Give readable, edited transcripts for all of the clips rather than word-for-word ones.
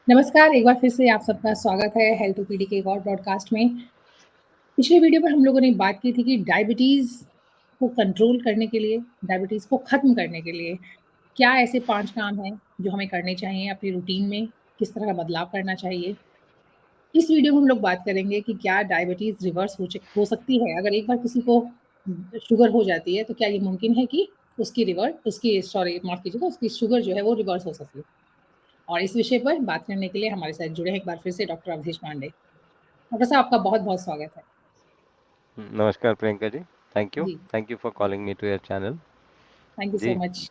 नमस्कार, एक बार फिर से आप सबका स्वागत है हेल्थ ओपीडी के एक और ब्रॉडकास्ट में। पिछले वीडियो में हम लोगों ने बात की थी कि डायबिटीज़ को कंट्रोल करने के लिए, डायबिटीज़ को ख़त्म करने के लिए क्या ऐसे 5 काम हैं जो हमें करने चाहिए अपनी रूटीन में, किस तरह का बदलाव करना चाहिए। इस वीडियो में हम लोग बात करेंगे कि क्या डायबिटीज़ रिवर्स हो सकती है? अगर एक बार किसी को शुगर हो जाती है, तो क्या ये मुमकिन है कि उसकी सॉरी माफ़ कीजिएगा, उसकी शुगर जो है वो रिवर्स हो सके? और इस विषय पर बात करने के लिए हमारे साथ जुड़े हैं एक बार फिर से डॉक्टर अवधेश पांडे। डॉक्टर साहब आपका बहुत-बहुत स्वागत है। नमस्कार प्रियंका जी। जी, thank you for calling me to your channel. Thank you so जी। मच।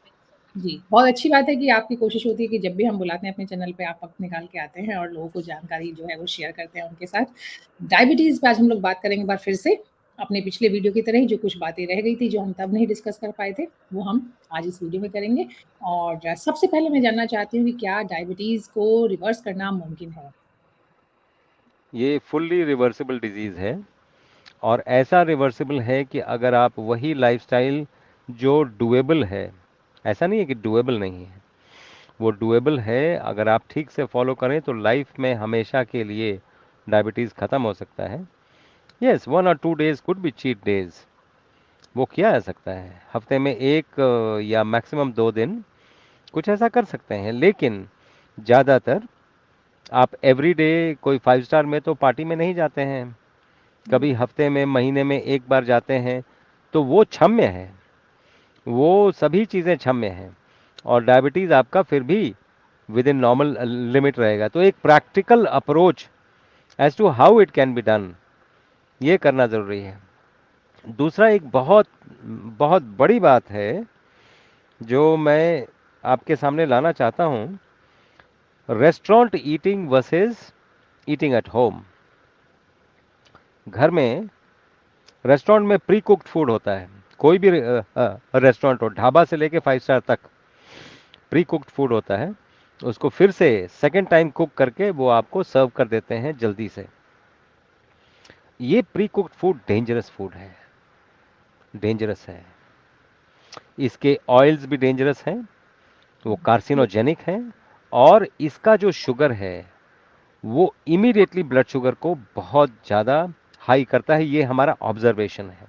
जी, बहुत अच्छी बात है कि आपकी कोशिश होती है कि जब भी हम बुलाते हैं अपने चैनल पे आप वक़्त निकाल के आते हैं और लोगों को जानकारी जो है वो शेयर करते हैं उनके साथ। डायबिटीज़ पे आज हम लोग बात करेंगे एक बार फिर से, अपने पिछले वीडियो की तरह ही जो कुछ बातें रह गई थी, जो हम तब नहीं डिस्कस कर पाए थे, वो हम आज इस वीडियो में करेंगे। और सबसे पहले मैं जानना चाहती हूँ कि क्या डायबिटीज़ को रिवर्स करना मुमकिन है? ये फुल्ली रिवर्सिबल डिजीज़ है और ऐसा रिवर्सिबल है कि अगर आप वही लाइफस्टाइल जो डुएबल है, ऐसा नहीं है कि डुएबल नहीं है, वो डुएबल है। अगर आप ठीक से फॉलो करें तो लाइफ में हमेशा के लिए डायबिटीज़ ख़त्म हो सकता है। यस, 1 और 2 days could be cheat days. वो किया जा सकता है हफ्ते में एक या मैक्सिमम 2 दिन कुछ ऐसा कर सकते हैं, लेकिन ज़्यादातर आप एवरीडे कोई 5 स्टार में तो पार्टी में नहीं जाते हैं। कभी हफ्ते में महीने में एक बार जाते हैं, तो वो क्षम्य है। वो सभी चीज़ें क्षम्य हैं और डायबिटीज़ आपका फिर भी विद इन नॉर्मल लिमिट रहेगा। तो एक practical approach as to how it can be done, ये करना ज़रूरी है। दूसरा एक बहुत बहुत बड़ी बात है जो मैं आपके सामने लाना चाहता हूँ, restaurant eating versus eating at home. घर में रेस्टोरेंट में प्री कुक्ड फूड होता है। कोई भी रेस्टोरेंट हो, ढाबा से लेके 5 स्टार तक प्री कुक्ड फूड होता है। उसको फिर से सेकेंड टाइम कुक करके वो आपको सर्व कर देते हैं जल्दी से। ये pre cooked food dangerous food है, डेंजरस है। इसके ऑयल्स भी डेंजरस हैं, वो कार्सिनोजेनिक हैं, और इसका जो शुगर है वो इमीडिएटली ब्लड शुगर को बहुत ज़्यादा हाई करता है। ये हमारा ऑब्जर्वेशन है।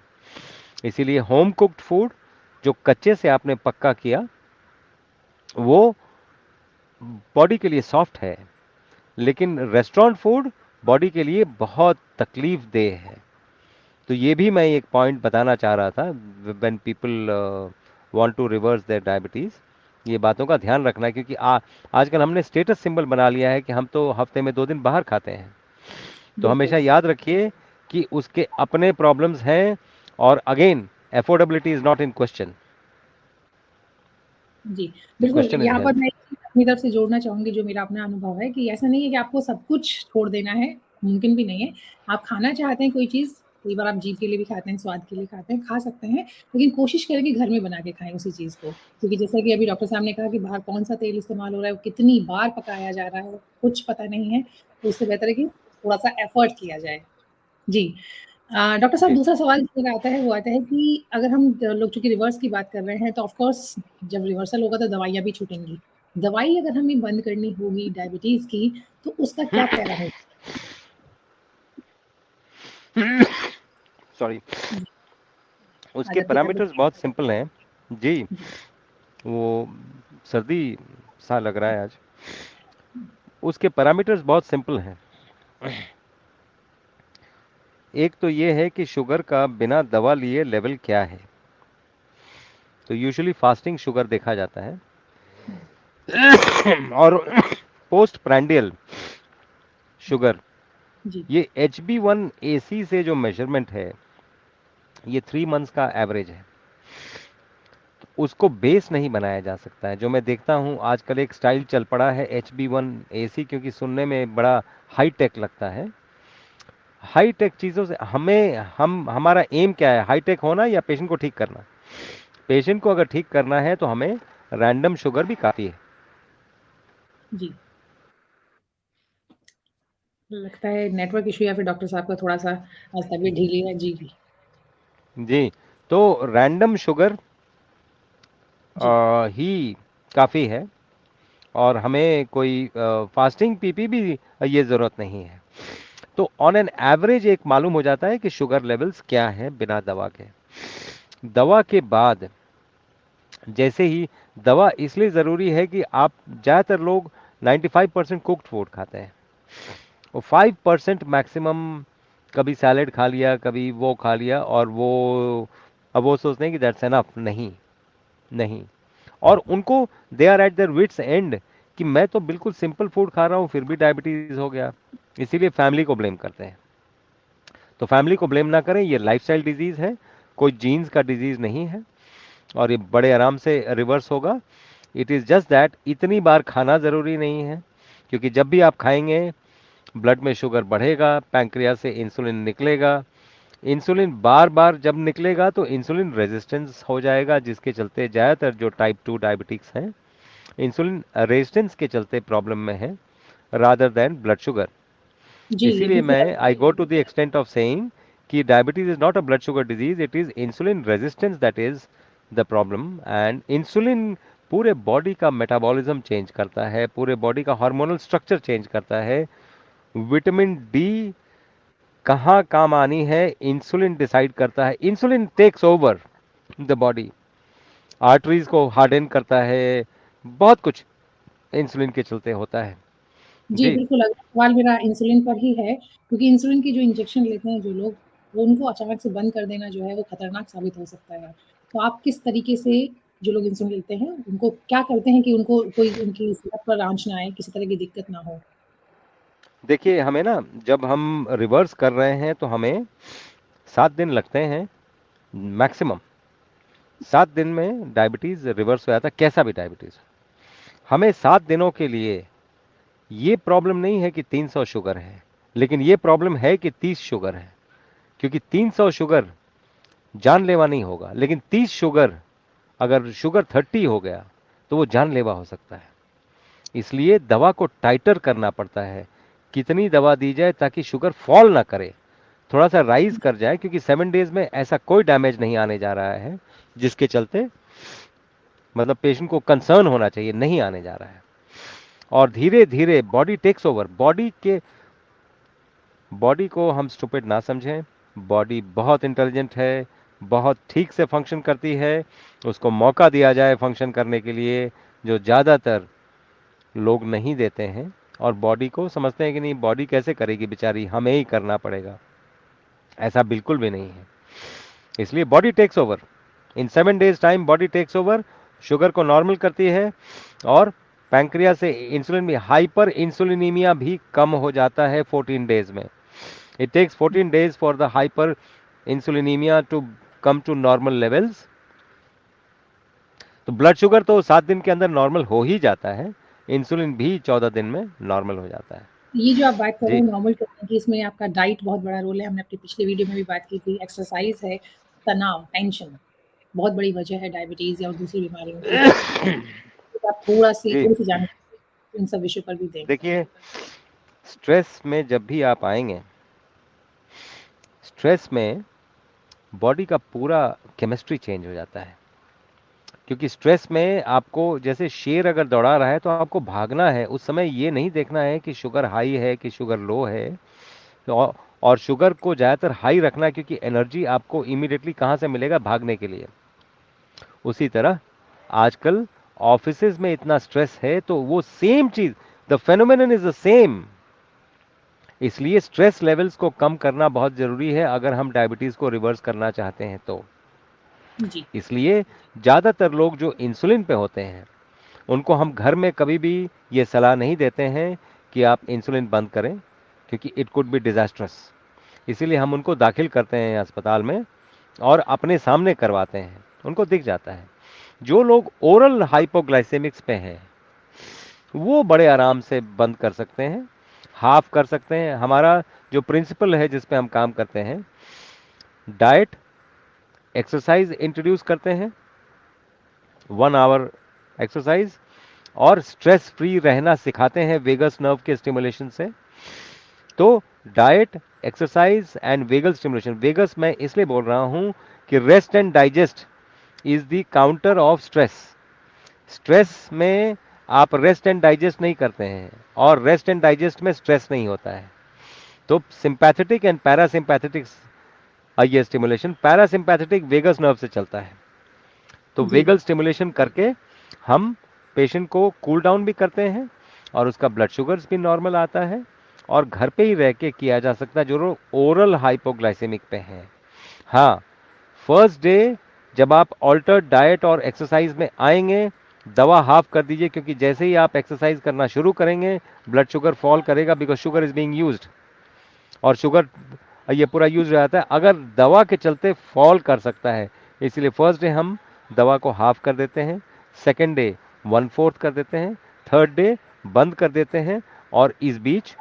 इसीलिए होम कुक्ड फूड जो कच्चे से आपने पक्का किया, वो बॉडी के लिए सॉफ्ट है, लेकिन रेस्टोरेंट फूड बॉडी के लिए बहुत तकलीफ देह है। तो ये भी मैं एक पॉइंट बताना चाह रहा था। When people want to reverse their diabetes, ये बातों का ध्यान रखना है, क्योंकि आजकल हमने स्टेटस सिंबल बना लिया है कि हम तो हफ्ते में 2 दिन बाहर खाते हैं। तो बिल्कुल। हमेशा याद रखिए कि उसके अपने प्रॉब्लम्स हैं, और again affordability is not in question. जी, द बिल्कुल, क्वेश्चन इज यहाँ पर हेल्थ। मैं एक चीज़ अपनी तरफ से जोड़ना चाहूँगी जो मेरा अपना अनुभव है कि ऐसा नहीं है कि आपको सब कुछ छोड़ देना है, मुमकिन भी नहीं है। आप खाना चाहते हैं कोई चीज़, कई बार आप जीभ के लिए भी खाते हैं, स्वाद के लिए खाते हैं, खा सकते हैं, लेकिन कोशिश करें कि घर में बना के खाएँ उसी चीज़ को। क्योंकि जैसा कि अभी डॉक्टर साहब ने कहा कि बाहर कौन-सा तेल इस्तेमाल हो रहा है, वो कितनी बार पकाया जा रहा है, कुछ पता नहीं है, तो उससे बेहतर है कि थोड़ा-सा एफर्ट किया जाए। जी। डॉक्टर साहब जी। दूसरा सवाल जो मेरा आता है वो आता है कि अगर हम लोग चूँकि रिवर्स की बात कर रहे हैं तो ऑफ़ कोर्स जब रिवर्सल होगा तो दवाइयाँ भी छूटेंगी। दवाई अगर हमें बंद करनी होगी डायबिटीज़ की तो उसका क्या पैरा होगा? सॉरी। जी, उसके आदत की तबीयत पैरामीटर्स बहुत सिंपल हैं। जी। जी, वो सर्दी सा लग रहा है आज। उसके पैरामीटर्स बहुत सिंपल हैं। एक तो ये है कि शुगर का बिना दवा लिए लेवल क्या है। तो यूजुअली फास्टिंग शुगर देखा जाता है, और पोस्ट प्रैंडियल शुगर, जी, ये HB1AC से जो मेजरमेंट है, ये 3 मंथ्स का एवरेज है। उसको बेस नहीं बनाया जा सकता है। जो मैं देखता हूँ आजकल एक स्टाइल चल पड़ा है HB1AC, क्योंकि सुनने में बड़ा हाई टेक लगता है। हाई टेक चीज़ों से हम हमारा एम क्या है, हाई टेक होना या पेशेंट को ठीक करना? पेशेंट को अगर ठीक करना है तो हमें रैंडम शुगर भी काफ़ी है। जी। लगता है नेटवर्क इश्यू या फिर डॉक्टर साहब का थोड़ा-सा आज तबीयत ढीली है। जी, जी, जी। तो रैंडम शुगर जी, ही काफ़ी है। और हमें कोई फास्टिंग पीपी भी ये ज़रूरत नहीं है। तो ऑन एन एवरेज एक मालूम हो जाता है कि शुगर लेवल्स क्या है बिना दवा के। दवा के बाद जैसे ही दवा इसलिए ज़रूरी है कि आप ज़्यादातर लोग 95% कुक्ड फूड खाते हैं और 5% मैक्सिमम कभी सैलेड खा लिया, कभी वो खा लिया, और वो अब वो सोचते हैं कि दैट्स एनफ। नहीं, नहीं। और उनको they are at their wits end कि मैं तो बिल्कुल सिंपल फूड खा रहा हूँ फिर भी डायबिटीज हो गया। इसीलिए फैमिली को ब्लेम करते हैं। तो फैमिली को ब्लेम ना करें, ये लाइफस्टाइल डिजीज है, कोई जीन्स का डिजीज नहीं है, और ये बड़े आराम से रिवर्स होगा। इट इज़ जस्ट दैट इतनी बार खाना ज़रूरी नहीं है, क्योंकि जब भी आप खाएंगे ब्लड में शुगर बढ़ेगा, पैंक्रियाज से इंसुलिन निकलेगा, इंसुलिन बार बार जब निकलेगा तो इंसुलिन रेजिस्टेंस हो जाएगा, जिसके चलते ज़्यादातर जो टाइप 2 डायबिटिक्स हैं इंसुलिन रेजिस्टेंस के चलते प्रॉब्लम में है रादर देन ब्लड शुगर। जी, ये इसीलिए बिल्कुल मैं I go to the extent of saying कि diabetes is not a blood sugar disease, it is insulin resistance that is the problem. And insulin पूरे बॉडी का मेटाबॉलिज्म चेंज करता है, पूरे बॉडी का हार्मोनल स्ट्रक्चर चेंज करता है। Vitamin D कहाँ काम आनी है इंसुलिन डिसाइड करता है। Insulin takes over the body, arteries को हार्डन करता है, बहुत कुछ इंसुलिन के चलते होता है। जी, जी। बिल्कुल, अगला सवाल मेरा इंसुलिन पर ही है, क्योंकि इंसुलिन की जो इंजेक्शन लेते हैं जो लोग, वो उनको अचानक से बंद कर देना जो है वो खतरनाक साबित हो सकता है। तो आप किस तरीके से जो लोग इंसुलिन लेते हैं, उनको क्या करते हैं कि उनको कोई उनकी सेहत पर आँच ना आए, किसी तरह की दिक्कत ना हो? देखिए, हमें ना जब हम रिवर्स कर रहे हैं तो हमें 7 दिन लगते हैं मैक्सिमम। 7 दिन में डायबिटीज़ रिवर्स हो जाता है, कैसा भी डायबिटीज़। हमें 7 दिनों के लिए ये प्रॉब्लम नहीं है कि 300 शुगर है, लेकिन ये प्रॉब्लम है कि 30 शुगर है। क्योंकि 300 शुगर जानलेवा नहीं होगा, लेकिन 30 शुगर, अगर शुगर 30 हो गया तो वो जानलेवा हो सकता है। इसलिए दवा को टाइटर करना पड़ता है, कितनी दवा दी जाए ताकि शुगर फॉल ना करे, थोड़ा सा राइज कर जाए, क्योंकि 7 डेज में ऐसा कोई डैमेज नहीं आने जा रहा है जिसके चलते मतलब पेशेंट को कंसर्न होना चाहिए, नहीं आने जा रहा है। और धीरे धीरे बॉडी टेक्स ओवर। बॉडी को हम स्टूपिड ना समझें, बॉडी बहुत इंटेलिजेंट है, बहुत ठीक से फंक्शन करती है। उसको मौका दिया जाए फंक्शन करने के लिए, जो ज़्यादातर लोग नहीं देते हैं, और बॉडी को समझते हैं कि नहीं बॉडी कैसे करेगी बेचारी, हमें ही करना पड़ेगा। ऐसा बिल्कुल भी नहीं है। इसलिए body takes over in 7 days time, body takes over, sugar को नॉर्मल करती है, और पैंक्रिया से इंसुलिन भी, हाइपर इंसुलिनीमिया भी कम हो जाता है 14 डेज में। It takes 14 days for the hyperinsulinemia to come to normal levels. तो ब्लड शुगर तो 7 दिन के अंदर नॉर्मल हो ही जाता है, इंसुलिन भी 14 दिन में नॉर्मल हो जाता है। ये जो आप बात कर रहे जी। हैं नॉर्मल करने की, इसमें आपका डाइट बहुत बड़ा रोल है। हमने अपनी पिछली वीडियो में भी बात की थी। एक्सरसाइज़ है, तनाव, टेंशन बहुत बड़ी वजह है डायबिटीज़ या दूसरी बीमारियों की। तो आप जी, थोड़ी-सी जानकारी इन सब विषयों पर भी दें। देखिए, स्ट्रेस में जब भी आप आएंगे, स्ट्रेस में बॉडी का पूरा केमिस्ट्री चेंज हो जाता है। क्योंकि स्ट्रेस में आपको, जैसे शेर अगर दौड़ा रहा है तो आपको भागना है, उस समय ये नहीं देखना है कि शुगर हाई है कि शुगर लो है। और शुगर को ज़्यादातर हाई रखना है, क्योंकि एनर्जी आपको इमीडिएटली कहाँ से मिलेगा, भागने के लिए। उसी तरह आजकल ऑफिसेज में इतना स्ट्रेस है, तो वो सेम चीज, the phenomenon is the same. इसलिए स्ट्रेस लेवल्स को कम करना बहुत जरूरी है अगर हम डायबिटीज को रिवर्स करना चाहते हैं तो। जी। इसलिए ज्यादातर लोग जो इंसुलिन पे होते हैं, उनको हम घर में कभी भी ये सलाह नहीं देते हैं कि आप इंसुलिन बंद करें, क्योंकि इट कुड बी डिजास्ट्रस। इसीलिए हम उनको दाखिल करते हैं अस्पताल में और अपने सामने करवाते हैं, उनको दिख जाता है। जो लोग ओरल हाइपोग्लाइसेमिक्स पे हैं, वो बड़े आराम से बंद कर सकते हैं, हाफ कर सकते हैं। हमारा जो प्रिंसिपल है जिस पे हम काम करते हैं, डाइट, एक्सरसाइज इंट्रोड्यूस करते हैं, 1 आवर एक्सरसाइज, और स्ट्रेस फ्री रहना सिखाते हैं वेगस नर्व के स्टिमुलेशन से। तो diet, exercise and vagal stimulation. Vagus मैं इसलिए बोल रहा हूं कि rest and digest is the counter of stress. Stress में आप रेस्ट एंड डाइजेस्ट नहीं करते हैं, और रेस्ट एंड डाइजेस्ट में स्ट्रेस नहीं होता है। तो सिंपैथेटिक एंड पैरासिम्पैथेटिक ये स्टिमुलेशन, पैरासिम्पैथेटिक वेगस नर्व से चलता है, तो जी। वेगल स्टिमुलेशन करके हम पेशेंट को कूल डाउन भी करते हैं, और उसका ब्लड शुगर्स भी नॉर्मल आता है, और घर पे ही रह के किया जा सकता है जो लोग ओरल हाइपोग्लाइसेमिक पे हैं। हाँ, फर्स्ट डे जब आप ऑल्टर्ड डाइट और एक्सरसाइज में आएंगे, दवा हाफ कर दीजिए, क्योंकि जैसे ही आप एक्सरसाइज करना शुरू करेंगे ब्लड शुगर फॉल करेगा, because sugar is being used, और शुगर ये पूरा यूज रहता है, अगर दवा के चलते फॉल कर सकता है, इसलिए फर्स्ट डे हम दवा को हाफ कर देते हैं, सेकेंड डे 1/4 कर देते हैं, थर्ड डे बंद कर देते हैं, और इस बीच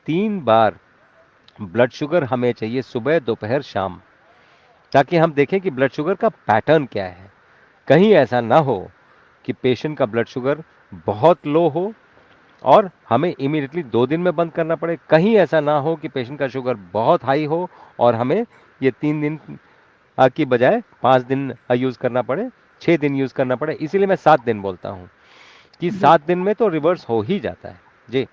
3 बार ब्लड शुगर हमें चाहिए, सुबह दोपहर शाम, ताकि हम देखें कि ब्लड शुगर का पैटर्न क्या है। कहीं ऐसा ना हो कि पेशेंट का ब्लड शुगर बहुत लो हो और हमें इमीडिएटली 2 दिन में बंद करना पड़े, कहीं ऐसा ना हो कि पेशेंट का शुगर बहुत हाई हो और हमें ये 3 दिन की बजाय 5 दिन यूज़ करना पड़े, 6 दिन यूज़ करना पड़े। इसीलिए मैं 7 दिन बोलता हूँ कि जी। 7 दिन में तो रिवर्स हो ही जाता है। जी।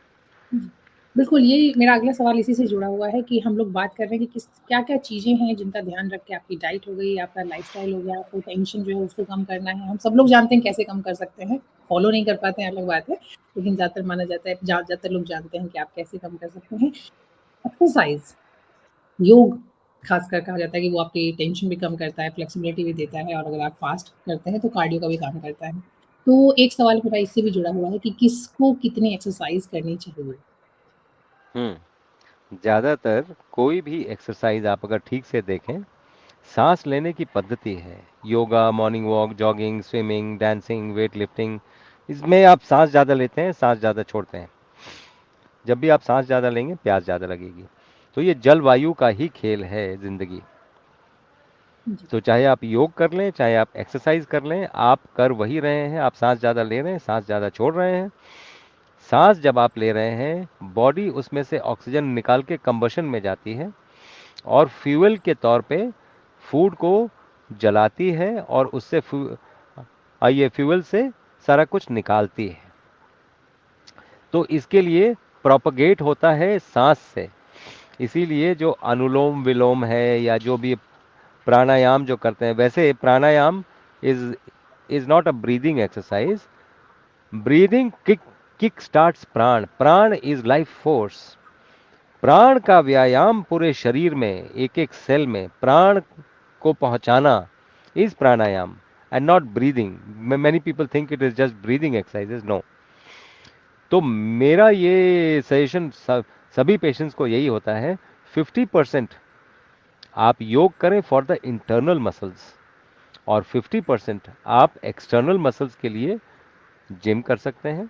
बिल्कुल, यही मेरा अगला सवाल इसी से जुड़ा हुआ है कि हम लोग बात कर रहे हैं कि किस क्या-क्या चीज़ें हैं जिनका ध्यान रख के, आपकी डाइट हो गई, आपका लाइफ़स्टाइल हो गया, आपको टेंशन जो है उसको कम करना है। हम सब लोग जानते हैं कैसे कम कर सकते हैं, फ़ॉलो नहीं कर पाते हैं अलग बात है, लेकिन ज़्यादातर माना जाता है ज़्यादातर लोग जानते हैं कि आप कैसे कम कर सकते हैं। एक्सरसाइज़, योग खासकर कहा जाता है कि वो आपकी टेंशन भी कम करता है, फ्लेक्सिबिलिटी भी देता है, और अगर आप फास्ट करते हैं तो कार्डियो का भी काम करता है। तो एक सवाल मेरा इससे भी जुड़ा हुआ है कि किसको कितनी एक्सरसाइज़ करनी चाहिए? ज़्यादातर कोई भी एक्सरसाइज आप अगर ठीक से देखें, सांस लेने की पद्धति है। Yoga, morning walk, jogging, swimming, dancing, weight lifting, इसमें आप सांस ज़्यादा लेते हैं, सांस ज़्यादा छोड़ते हैं। जब भी आप सांस ज़्यादा लेंगे, प्यास ज़्यादा लगेगी। तो ये जलवायु का ही खेल है ज़िंदगी। जी। तो चाहे आप योग कर लें, चाहे आप एक्सरसाइज कर लें, आप कर वही रहे हैं। आप सांस ज़्यादा ले रहे हैं, सांस ज़्यादा छोड़ रहे हैं। सांस जब आप ले रहे हैं, बॉडी उसमें से ऑक्सीजन निकाल के कंबशन में जाती है, और फ्यूल के तौर पे फूड को जलाती है, और उससे ये फ्यूल से सारा कुछ निकालती है। तो इसके लिए प्रोपगेट होता है सांस से। इसीलिए जो अनुलोम विलोम है, या जो भी प्राणायाम जो करते हैं, वैसे pranayama is is not a breathing exercise. Breathing kick starts prana. Prana is life force. प्राण का व्यायाम पूरे शरीर में, एक एक सेल में प्राण को पहुंचाना is pranayama, and not breathing. Many people think it is just breathing exercises, no. तो मेरा ये सजेशन सभी पेशेंट्स को यही होता है, 50% आप योग करें फॉर द इंटरनल मसल्स, और 50% आप एक्सटर्नल मसल्स के लिए जिम कर सकते हैं,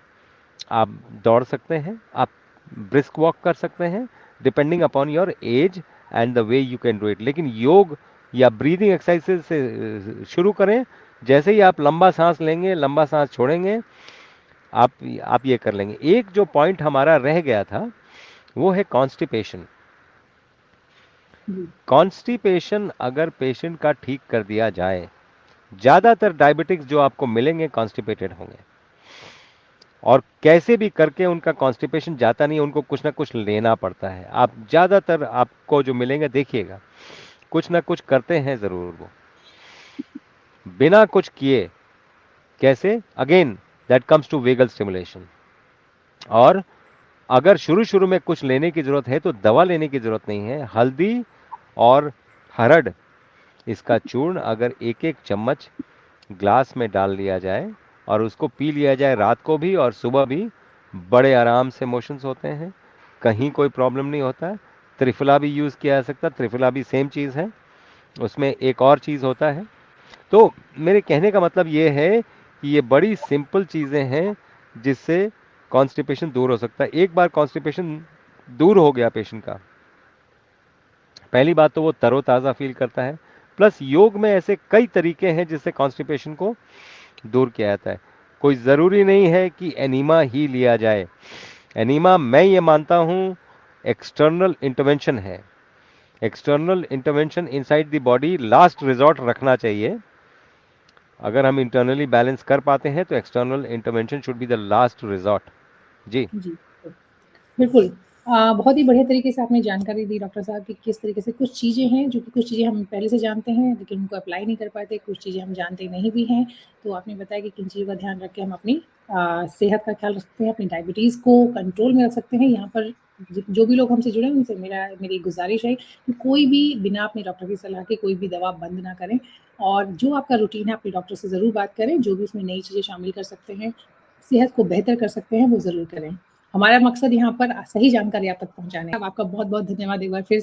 आप दौड़ सकते हैं, आप ब्रिस्क वॉक कर सकते हैं, depending upon your age and the way you can do it. लेकिन योग या ब्रीदिंग एक्सरसाइज से शुरू करें। जैसे ही आप लंबा सांस लेंगे, लंबा सांस छोड़ेंगे, आप ये कर लेंगे। एक जो पॉइंट हमारा रह गया था, वो है कॉन्स्टिपेशन। जी। कॉन्स्टिपेशन अगर पेशेंट का ठीक कर दिया जाए, ज़्यादातर डायबिटिक्स जो आपको मिलेंगे कॉन्स्टिपेटेड होंगे, और कैसे भी करके उनका कॉन्स्टिपेशन जाता नहीं, उनको कुछ ना कुछ लेना पड़ता है। आप ज़्यादातर आपको जो मिलेंगे, देखिएगा कुछ ना कुछ करते हैं ज़रूर वो, बिना कुछ किए। कैसे? Again that comes to vagal stimulation. और अगर शुरू शुरू में कुछ लेने की ज़रूरत है तो दवा लेने की ज़रूरत नहीं है। हल्दी और हरड़, इसका चूर्ण अगर एक एक चम्मच ग्लास में डाल लिया जाए और उसको पी लिया जाए रात को भी और सुबह भी, बड़े आराम से मोशंस होते हैं, कहीं कोई प्रॉब्लम नहीं होता है। त्रिफला भी यूज़ किया जा सकता है, त्रिफला भी सेम चीज़ है, उसमें एक और चीज़ होता है। तो मेरे कहने का मतलब ये है कि ये बड़ी सिंपल चीज़ें हैं जिससे कॉन्स्टिपेशन दूर हो सकता है। एक बार कॉन्स्टिपेशन दूर हो गया पेशेंट का, पहली बात तो वो तरोताज़ा फील करता है। प्लस योग में ऐसे कई तरीके हैं जिससे कॉन्स्टिपेशन को दूर किया जाता है। कोई ज़रूरी नहीं है कि एनीमा ही लिया जाए। एनीमा, मैं ये मानता हूँ, एक्सटर्नल इंटरवेंशन है। External intervention inside the body last resort रखना चाहिए। अगर हम इंटरनली बैलेंस कर पाते हैं तो external intervention should be the last resort. जी जी, बिल्कुल। बहुत ही बढ़िया तरीके से आपने जानकारी दी डॉक्टर साहब कि किस तरीके से कुछ चीज़ें हैं जो कि कुछ चीज़ें हम पहले से जानते हैं लेकिन उनको अप्लाई नहीं कर पाते, कुछ चीज़ें हम जानते नहीं भी हैं। तो आपने बताया कि किन चीज़ों का ध्यान रख के हम अपनी सेहत का ख्याल रख सकते हैं, अपनी डायबिटीज़ को कंट्रोल में रख सकते हैं। यहाँ पर जो भी लोग हमसे जुड़े हैं उनसे मेरी गुज़ारिश है कि कोई भी बिना अपने डॉक्टर की सलाह के कोई भी दवा बंद ना करें और जो आपका रूटीन है अपने डॉक्टर से ज़रूर बात करें, जो भी उसमें नई चीज़ें शामिल कर सकते हैं, सेहत को बेहतर कर सकते हैं, वो ज़रूर करें। हमारा मकसद यहाँ पर सही जानकारी आप तक पहुँचाना है। आपका बहुत-बहुत धन्यवाद एक बार फिर से।